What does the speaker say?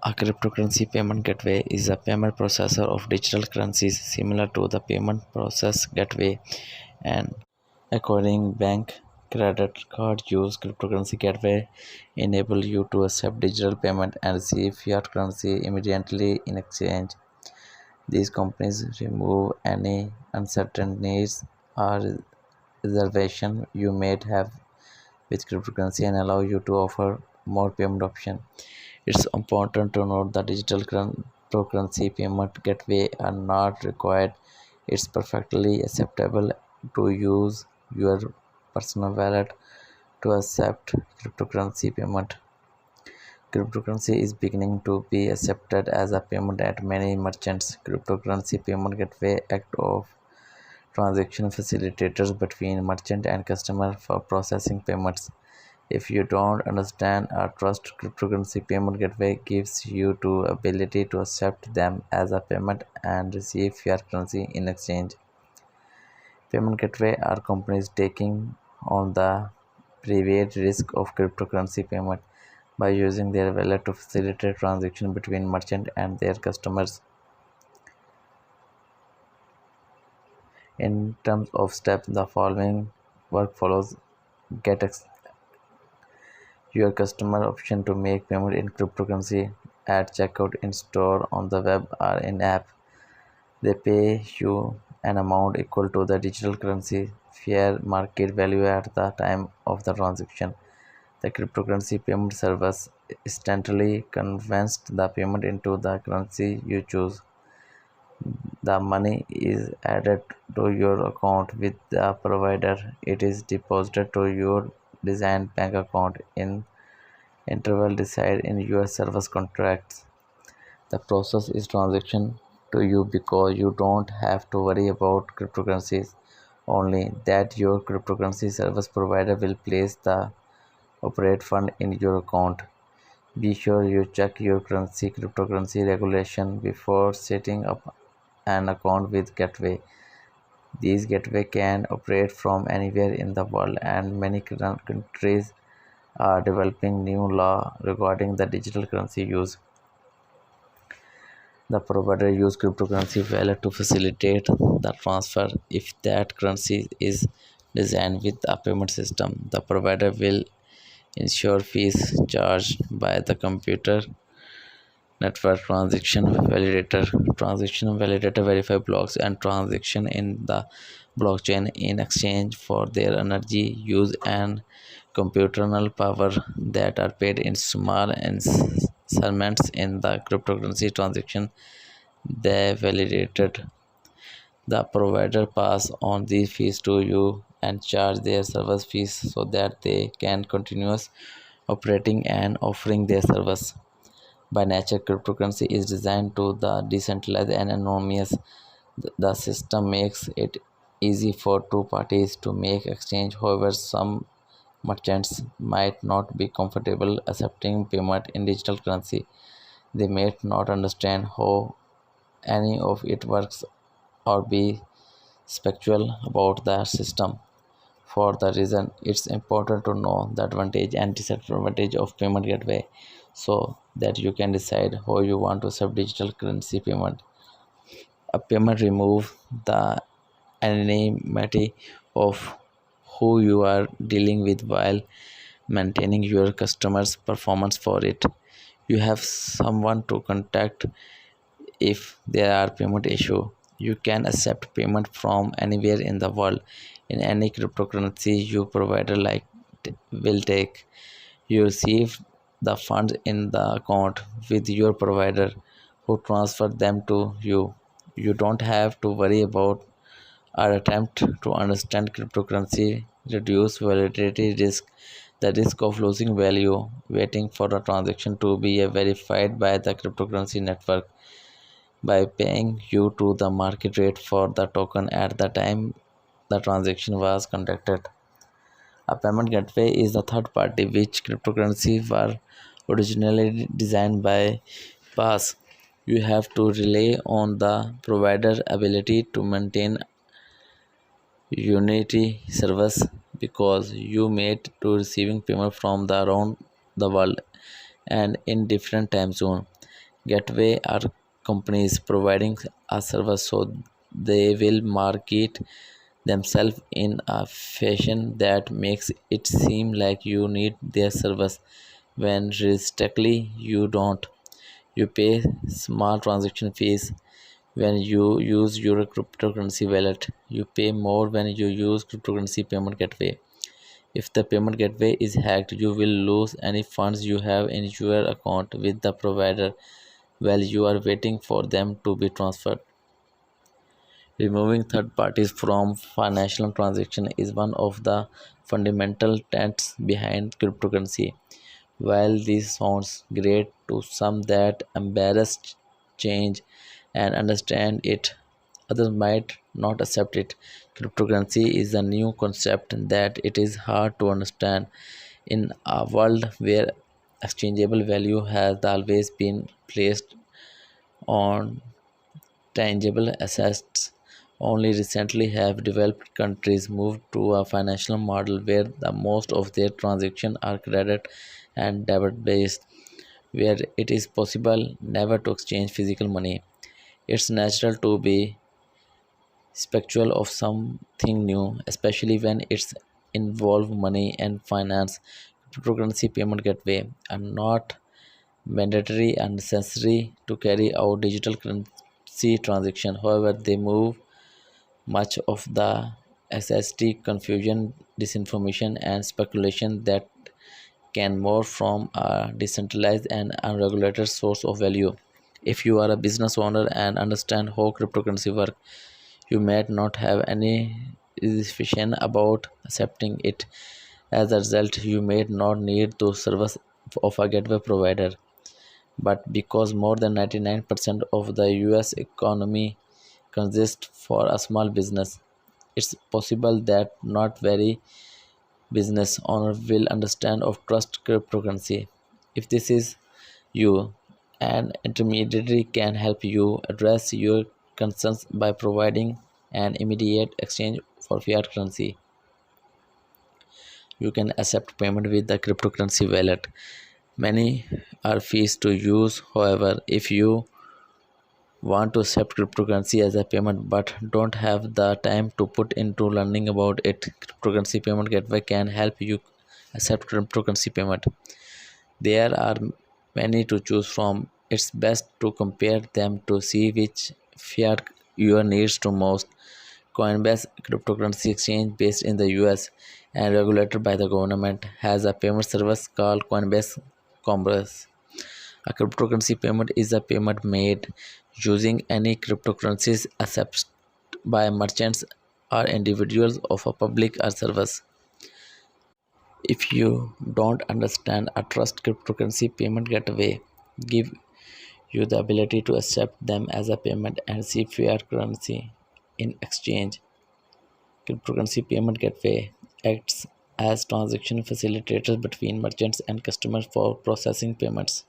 A cryptocurrency payment gateway is a payment processor of digital currencies similar to the payment process gateway and acquiring bank credit card use. Cryptocurrency gateway enable you to accept digital payment and receive fiat currency immediately in exchange. These companies remove any uncertainties or reservation you may have with cryptocurrency and allow you to offer more payment options. It's important to note that digital cryptocurrency payment gateway are not required. It's perfectly acceptable to use your personal wallet to accept cryptocurrency payment. Cryptocurrency is beginning to be accepted as a payment at many merchants. Cryptocurrency payment gateway act of transaction facilitators between merchant and customer for processing payments. If you don't understand or trust cryptocurrency payment gateway gives you the ability to accept them as a payment and receive fiat currency in exchange. Payment gateway are companies taking on the private risk of cryptocurrency payment by using their wallet to facilitate transaction between merchant and their customers. In terms of steps, the following work follows. Get your customer option to make payment in cryptocurrency at checkout, in store, on the web, or in app. They pay you an amount equal to the digital currency fair market value at the time of the transaction. The cryptocurrency payment service instantly converts the payment into the currency you choose. The money is added to your account with the provider. It is deposited to your designed bank account in interval decided in your service contracts. The process is transaction to you because you don't have to worry about cryptocurrencies, only that your cryptocurrency service provider will place the operate fund in your account. Be sure you check your cryptocurrency regulation before setting up an account with Gateway. These gateway can operate from anywhere in the world, and many countries are developing new law regarding the digital currency use. The provider use cryptocurrency wallet to facilitate the transfer. If that currency is designed with a payment system, the provider will ensure fees charged by the computer network. Transaction validator verify blocks and transaction in the blockchain in exchange for their energy use and computational power that are paid in small increments in the cryptocurrency transaction they validated. The provider pass on these fees to you and charge their service fees so that they can continue operating and offering their service. By nature, cryptocurrency is designed to the decentralized and anonymous. The system makes it easy for two parties to make exchange. However, some merchants might not be comfortable accepting payment in digital currency. They may not understand how any of it works or be speculative about the system. For the reason, it's important to know the advantage and disadvantage of payment gateway so that you can decide how you want to accept digital currency payment. A payment remove the anonymity of who you are dealing with while maintaining your customer's performance for it. You have someone to contact if there are payment issue. You can accept payment from anywhere in the world in any cryptocurrency your provider will take. You receive the funds in the account with your provider who transfer them to you. You don't have to worry about or attempt to understand cryptocurrency reduce volatility risk. The risk of losing value waiting for a transaction to be verified by the cryptocurrency network by paying you to the market rate for the token at the time the transaction was conducted. A payment gateway is a third party which cryptocurrency were originally designed by pass. You have to rely on the provider ability to maintain unity service because you made to receiving payment from the around the world and in different time zone. Gateway are companies providing a service, so they will market themselves in a fashion that makes it seem like you need their service when realistically you don't. You pay small transaction fees when you use your cryptocurrency wallet. You pay more when you use cryptocurrency payment gateway. If the payment gateway is hacked, you will lose any funds you have in your account with the provider while you are waiting for them to be transferred. Removing third parties from financial transaction is one of the fundamental tenets behind cryptocurrency. While this sounds great to some that embrace change and understand it, others might not accept it. Cryptocurrency is a new concept that it is hard to understand in a world where exchangeable value has always been placed on tangible assets. Only recently have developed countries moved to a financial model where the most of their transactions are credit and debit based, where it is possible never to exchange physical money. It's natural to be spectral of something new, especially when it's involve money and finance. Cryptocurrency payment gateway are not mandatory and necessary to carry out digital currency transaction. However, they move much of the SST confusion, disinformation, and speculation that can morph from a decentralized and unregulated source of value. If you are a business owner and understand how cryptocurrency work, you might not have any hesitation about accepting it. As a result, you may not need the service of a gateway provider. But because more than 99% of the US economy consists for a small business, it's possible that not very business owner will understand or trust cryptocurrency. If this is you, an intermediary can help you address your concerns by providing an immediate exchange for fiat currency. You can accept payment with the cryptocurrency wallet. Many are fees to use. However, if you want to accept cryptocurrency as a payment but don't have the time to put into learning about it, cryptocurrency payment gateway can help you accept cryptocurrency payment. There are many to choose from. It's best to compare them to see which fiat your needs to most. Coinbase, cryptocurrency exchange based in the US and regulated by the government, has a payment service called Coinbase Commerce. A cryptocurrency payment is a payment made using any cryptocurrencies accepted by merchants or individuals of a public or service. If you don't understand a trust cryptocurrency payment gateway give you the ability to accept them as a payment and receive fiat currency in exchange. Cryptocurrency payment gateway acts as transaction facilitators between merchants and customers for processing payments.